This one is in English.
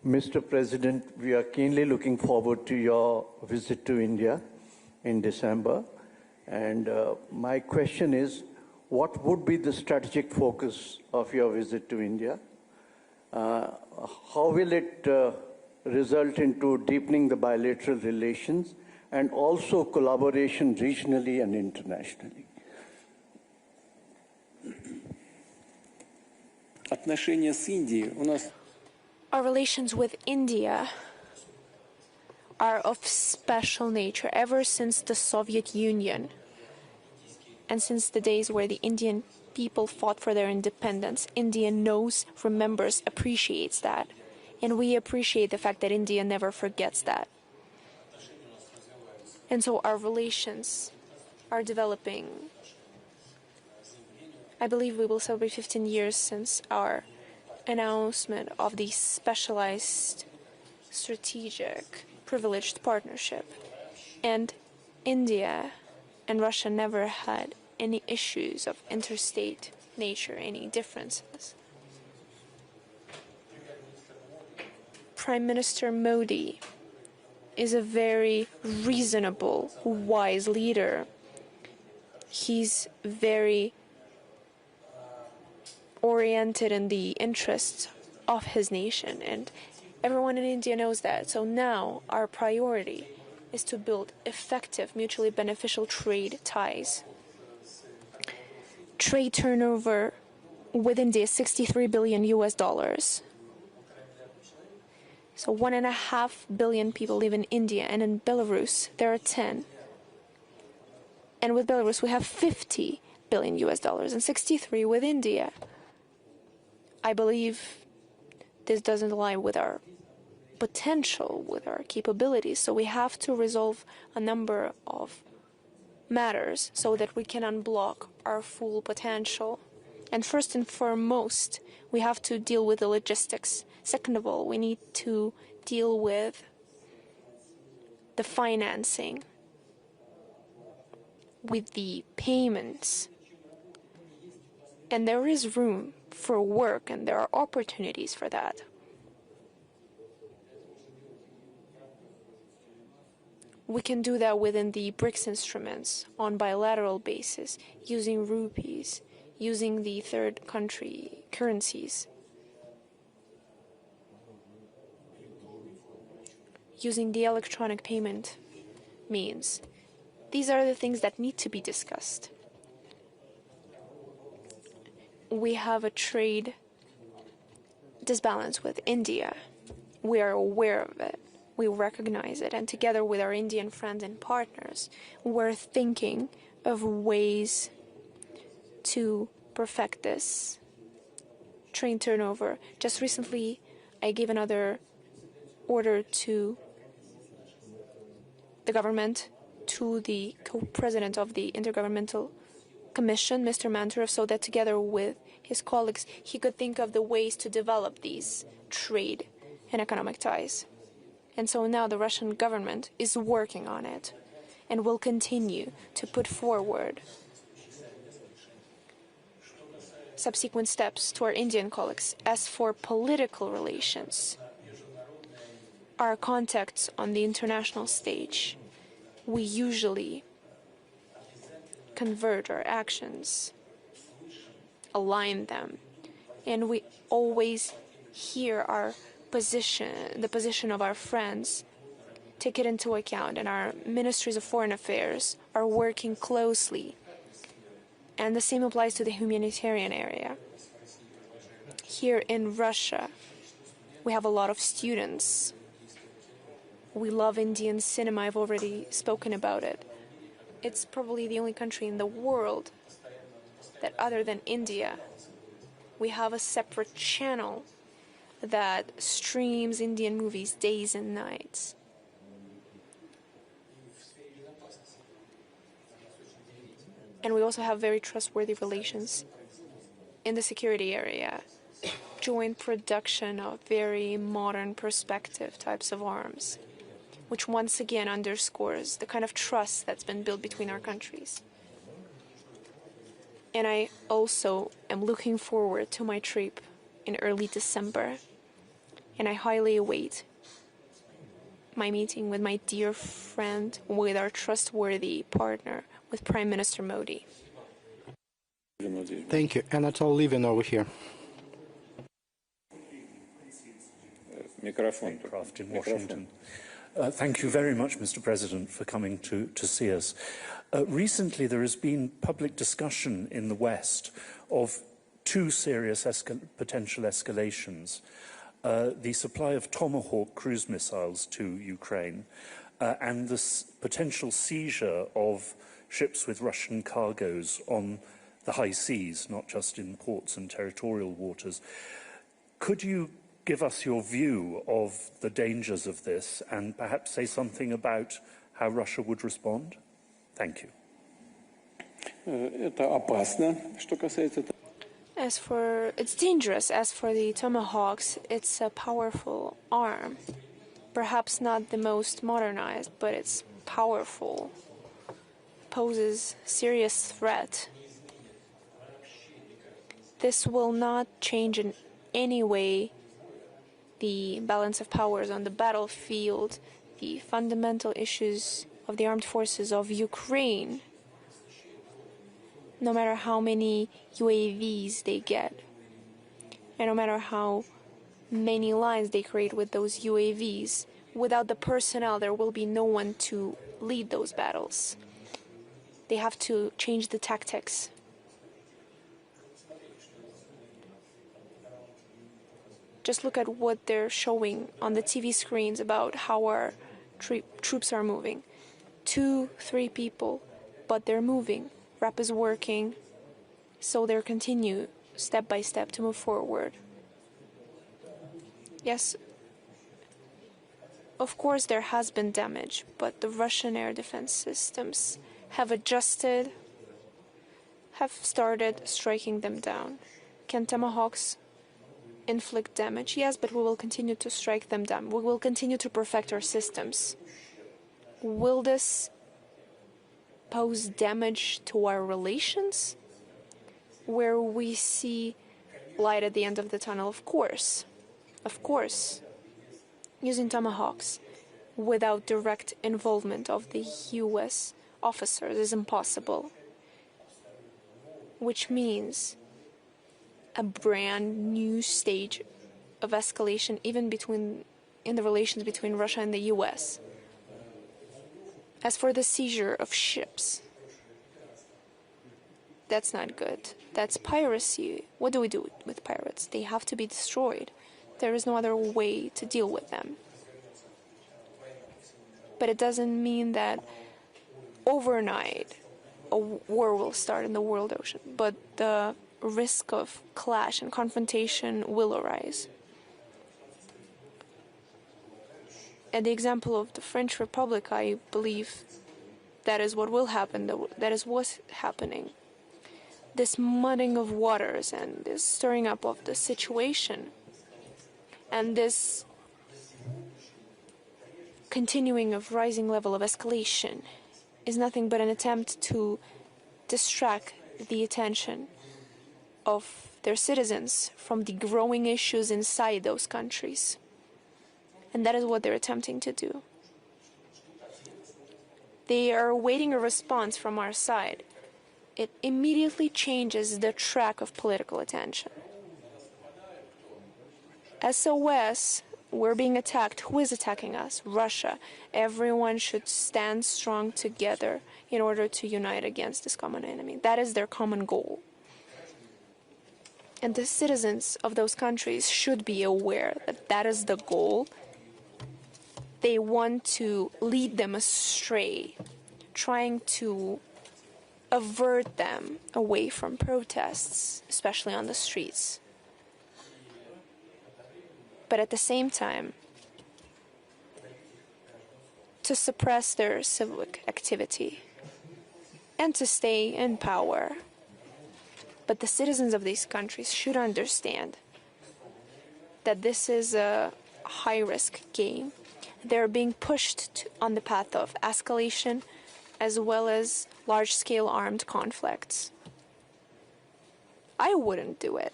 Mr. President, we are keenly looking forward to your visit to India in December. And my question is, what would be the strategic focus of your visit to India? How will it result into deepening the bilateral relations and also collaboration regionally and internationally? Отношения с Индией у нас. Our relations with India are of special nature ever since the Soviet Union and since the days where the Indian people fought for their independence. India knows, remembers, appreciates that. And we appreciate the fact that India never forgets that. And so our relations are developing. I believe we will celebrate 15 years since our announcement of the specialized, strategic, privileged partnership. And India and Russia never had any issues of interstate nature, any differences. Prime Minister Modi is a very reasonable, wise leader. He's very oriented in the interests of his nation, and everyone in India knows that. So now our priority is to build effective, mutually beneficial trade ties. Trade turnover with India is $63 billion US. So 1.5 billion people live in India, and in Belarus there are 10. And with Belarus we have $50 billion US and 63 with India. I believe this doesn't align with our potential, with our capabilities, so we have to resolve a number of matters so that we can unblock our full potential. And first and foremost, we have to deal with the logistics. Second of all, we need to deal with the financing, with the payments. And there is room for work, and there are opportunities for that. We can do that within the BRICS instruments on bilateral basis, using rupees, using the third country currencies, using the electronic payment means. These are the things that need to be discussed. We have a trade disbalance with India. We are aware of it. We recognize it. And together with our Indian friends and partners, we're thinking of ways to perfect this trade turnover. Just recently, I gave another order to the government, to the co-president of the Intergovernmental Commission, Mr. Manturov, so that together with his colleagues, he could think of the ways to develop these trade and economic ties. And so now the Russian government is working on it and will continue to put forward subsequent steps to our Indian colleagues. As for political relations, our contacts on the international stage, we usually converge our actions, align them, and we always hear our position, the position of our friends, take it into account, and our ministries of foreign affairs are working closely. And the same applies to the humanitarian area. Here in Russia, we have a lot of students. We love Indian cinema. I've already spoken about it. It's probably the only country in the world that, other than India, we have a separate channel that streams Indian movies days and nights. And we also have very trustworthy relations in the security area. Joint production of very modern perspective types of arms, which once again underscores the kind of trust that's been built between our countries. And I also am looking forward to my trip in early December and I highly await my meeting with my dear friend, with our trustworthy partner, with Prime Minister Modi. Thank you. Anatol Levin over here. Craft in Washington. Thank you very much, Mr. President, for coming to see us. Recently, there has been public discussion in the West of two serious potential escalations. The supply of Tomahawk cruise missiles to Ukraine and the potential seizure of ships with Russian cargoes on the high seas, not just in ports and territorial waters. Could you give us your view of the dangers of this and perhaps say something about how Russia would respond? Thank you. It's dangerous. As for the Tomahawks, it's a powerful arm. Perhaps not the most modernized, but it's powerful. Poses serious threat. This will not change in any way the balance of powers on the battlefield, the fundamental issues of the armed forces of Ukraine, no matter how many UAVs they get, and no matter how many lines they create with those UAVs, without the personnel, there will be no one to lead those battles. They have to change the tactics. Just look at what they're showing on the TV screens about how our troops are moving. 2, 3 people, but they're moving. RAP is working, so they'll continue step by step to move forward. Yes, of course there has been damage, but the Russian air defense systems have adjusted, have started striking them down. Can Tomahawks inflict damage? Yes, but we will continue to strike them down. We will continue to perfect our systems. Will this pose damage to our relations? Where we see light at the end of the tunnel? Of course. Of course. Using Tomahawks without direct involvement of the US officers is impossible. Which means a brand new stage of escalation, even in the relations between Russia and the US. As for the seizure of ships, that's not good. That's piracy. What do we do with pirates? They have to be destroyed. There is no other way to deal with them. But it doesn't mean that overnight a war will start in the world ocean, but the risk of clash and confrontation will arise. At the example of the French Republic, I believe that is what will happen, that is what's happening. This mudding of waters and this stirring up of the situation and this continuing of rising level of escalation is nothing but an attempt to distract the attention of their citizens from the growing issues inside those countries. And that is what they're attempting to do. They are awaiting a response from our side. It immediately changes the track of political attention. SOS, we're being attacked. Who is attacking us? Russia. Everyone should stand strong together in order to unite against this common enemy. That is their common goal. And the citizens of those countries should be aware that that is the goal. They want to lead them astray, trying to avert them away from protests, especially on the streets. But at the same time, to suppress their civic activity and to stay in power. But the citizens of these countries should understand that this is a high-risk game. They're being pushed on the path of escalation as well as large-scale armed conflicts. I wouldn't do it.